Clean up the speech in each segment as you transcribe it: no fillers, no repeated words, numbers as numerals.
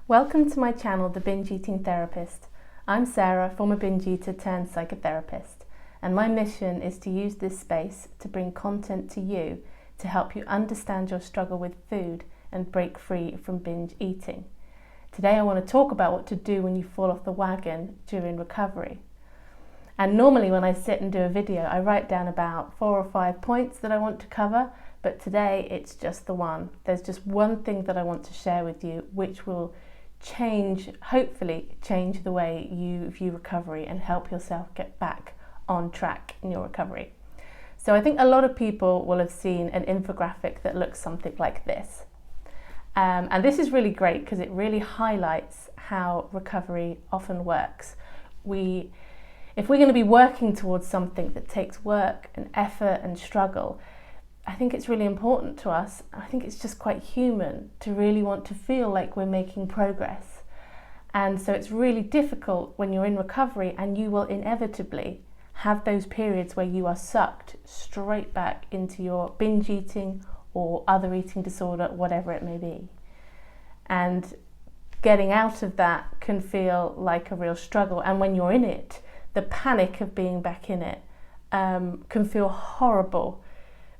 Welcome to my channel, The Binge Eating Therapist. I'm Sarah, former binge eater turned psychotherapist, and my mission is to use this space to bring content to you to help you understand your struggle with food and break free from binge eating. Today I want to talk about what to do when you fall off the wagon during recovery. And normally when I sit and do a video, I write down about 4 or 5 points that I want to cover, but today it's just the one. There's just one thing that I want to share with you which will hopefully change the way you view recovery and help yourself get back on track in your recovery. So I think a lot of people will have seen an infographic that looks something like this. And this is really great because it really highlights how recovery often works. If we're going to be working towards something that takes work and effort and struggle, I think it's really important to us. I think it's just quite human to really want to feel like we're making progress. And so it's really difficult when you're in recovery, and you will inevitably have those periods where you are sucked straight back into your binge eating or other eating disorder, whatever it may be. And getting out of that can feel like a real struggle. And when you're in it, the panic of being back in it can feel horrible.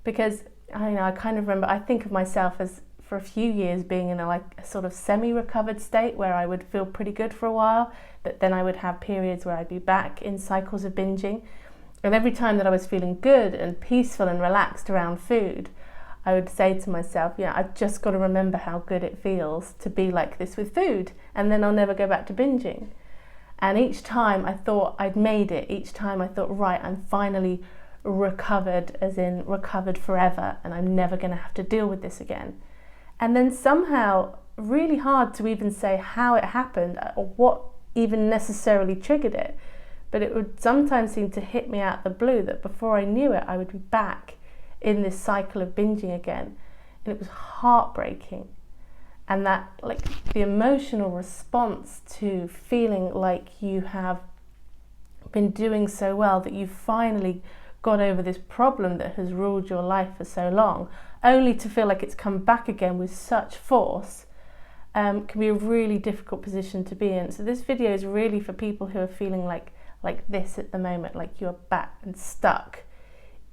Because I kind of remember, I think of myself as for a few years being in a sort of semi-recovered state where I would feel pretty good for a while, but then I would have periods where I'd be back in cycles of binging. And every time that I was feeling good and peaceful and relaxed around food, I would say to myself, I've just got to remember how good it feels to be like this with food, and then I'll never go back to binging. And each time I thought I'd made it, each time I thought, right, I'm finally recovered, as in recovered forever, and I'm never going to have to deal with this again. And then somehow, really hard to even say how it happened or what even necessarily triggered it, but it would sometimes seem to hit me out the blue that before I knew it, I would be back in this cycle of binging again, and it was heartbreaking. And that, the emotional response to feeling like you have been doing so well, that you finally got over this problem that has ruled your life for so long, only to feel like it's come back again with such force, can be a really difficult position to be in. So this video is really for people who are feeling like this at the moment, like you're back and stuck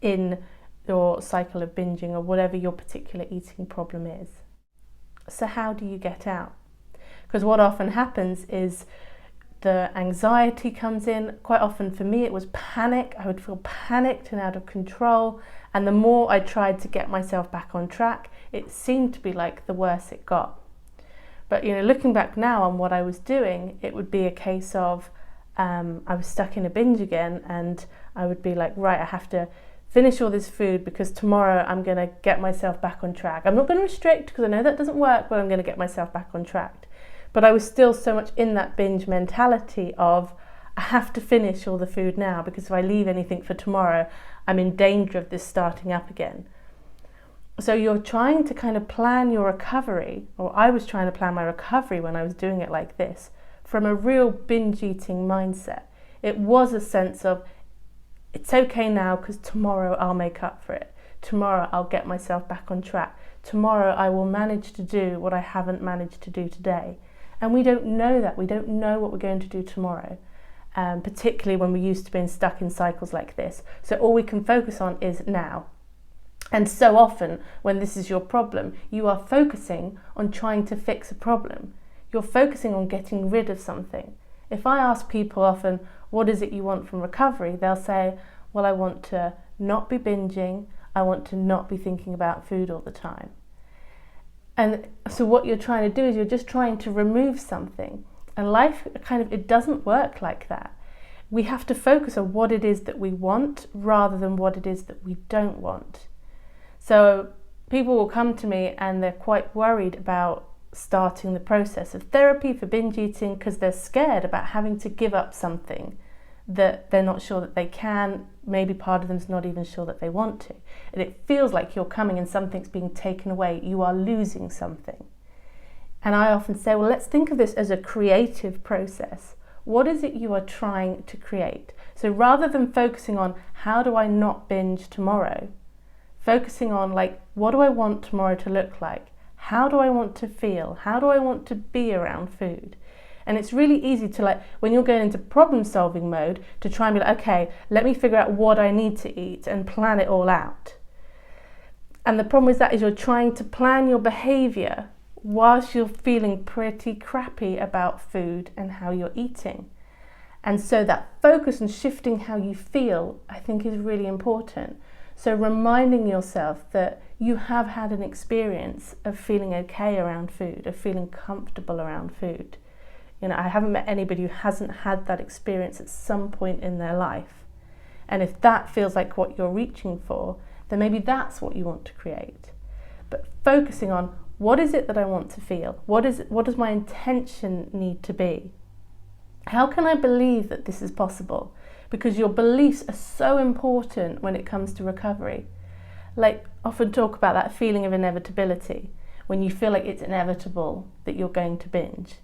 in your cycle of binging or whatever your particular eating problem is. So how do you get out? Because what often happens is the anxiety comes in. Quite often for me it was panic. I would feel panicked and out of control, and the more I tried to get myself back on track, it seemed to be like the worse it got. But looking back now on what I was doing, it would be a case of I was stuck in a binge again, and I would be like, right, I have to finish all this food because tomorrow I'm going to get myself back on track. I'm not going to restrict because I know that doesn't work, but I'm going to get myself back on track. But I was still so much in that binge mentality of I have to finish all the food now, because if I leave anything for tomorrow, I'm in danger of this starting up again. So you're trying to kind of plan your recovery, or I was trying to plan my recovery when I was doing it like this, from a real binge eating mindset. It was a sense of, it's okay now because tomorrow I'll make up for it. Tomorrow I'll get myself back on track. Tomorrow I will manage to do what I haven't managed to do today. And we don't know that. We don't know what we're going to do tomorrow, particularly when we're used to being stuck in cycles like this. So all we can focus on is now. And so often when this is your problem, you are focusing on trying to fix a problem. You're focusing on getting rid of something. If I ask people often, what is it you want from recovery? They'll say, well, I want to not be binging. I want to not be thinking about food all the time. And so what you're trying to do is you're just trying to remove something. And life it doesn't work like that. We have to focus on what it is that we want rather than what it is that we don't want. So people will come to me and they're quite worried about starting the process of therapy for binge eating because they're scared about having to give up something that they're not sure that they can. Maybe part of them's not even sure that they want to. And it feels like you're coming and something's being taken away. You are losing something. And I often say, well, let's think of this as a creative process. What is it you are trying to create? So rather than focusing on how do I not binge tomorrow, focusing on what do I want tomorrow to look like? How do I want to feel? How do I want to be around food? And it's really easy to, like, when you're going into problem solving mode, to try and be like, okay, let me figure out what I need to eat and plan it all out. And the problem with that is you're trying to plan your behaviour whilst you're feeling pretty crappy about food and how you're eating. And so that focus on shifting how you feel, I think, is really important. So reminding yourself that you have had an experience of feeling okay around food, of feeling comfortable around food. You know, I haven't met anybody who hasn't had that experience at some point in their life. And if that feels like what you're reaching for, then maybe that's what you want to create. But focusing on, what is it that I want to feel? What does my intention need to be? How can I believe that this is possible? Because your beliefs are so important when it comes to recovery. Like, often talk about that feeling of inevitability, when you feel like it's inevitable that you're going to binge.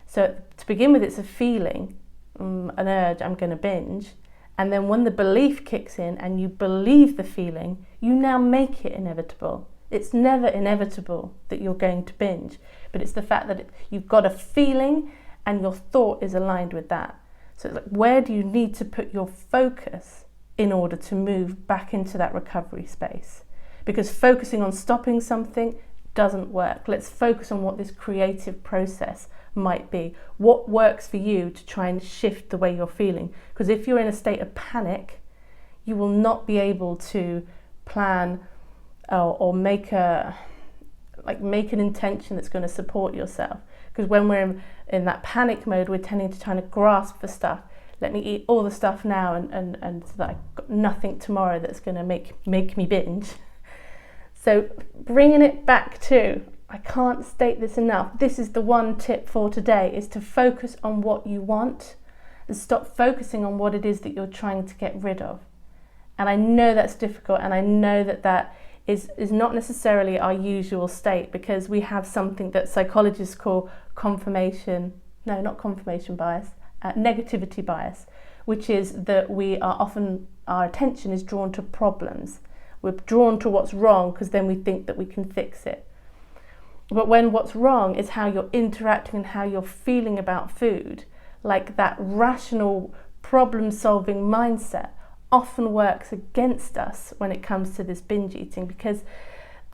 So to begin with, it's a feeling, an urge, I'm going to binge. And then when the belief kicks in and you believe the feeling, you now make it inevitable. It's never inevitable that you're going to binge, but it's the fact that you've got a feeling and your thought is aligned with that. So it's like, where do you need to put your focus in order to move back into that recovery space? Because focusing on stopping something doesn't work. Let's focus on what this creative process might be. What works for you to try and shift the way you're feeling? Because if you're in a state of panic, you will not be able to plan or make an intention that's going to support yourself. Because when we're in that panic mode, we're tending to kind of grasp for stuff. Let me eat all the stuff now and so that I've got nothing tomorrow that's going to make me binge. So bringing it back to, I can't state this enough, this is the one tip for today, is to focus on what you want and stop focusing on what it is that you're trying to get rid of. And I know that's difficult, and I know that is not necessarily our usual state, because we have something that psychologists call negativity bias, which is that our attention is drawn to problems. We're drawn to what's wrong because then we think that we can fix it. But when what's wrong is how you're interacting and how you're feeling about food, like that rational problem-solving mindset often works against us when it comes to this binge eating, because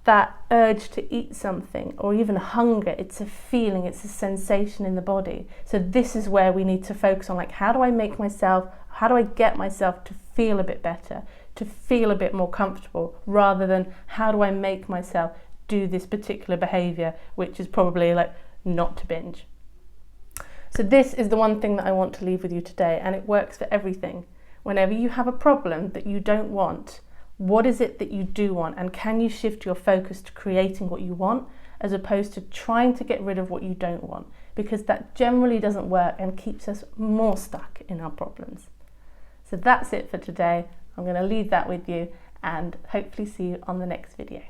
that urge to eat something, or even hunger, it's a feeling, it's a sensation in the body. So this is where we need to focus on, like, how do I get myself to feel a bit better, to feel a bit more comfortable, rather than how do I make myself do this particular behavior, which is probably like not to binge. So this is the one thing that I want to leave with you today, and it works for everything. Whenever you have a problem that you don't want, what is it that you do want? And can you shift your focus to creating what you want, as opposed to trying to get rid of what you don't want? Because that generally doesn't work and keeps us more stuck in our problems. So that's it for today. I'm going to leave that with you and hopefully see you on the next video.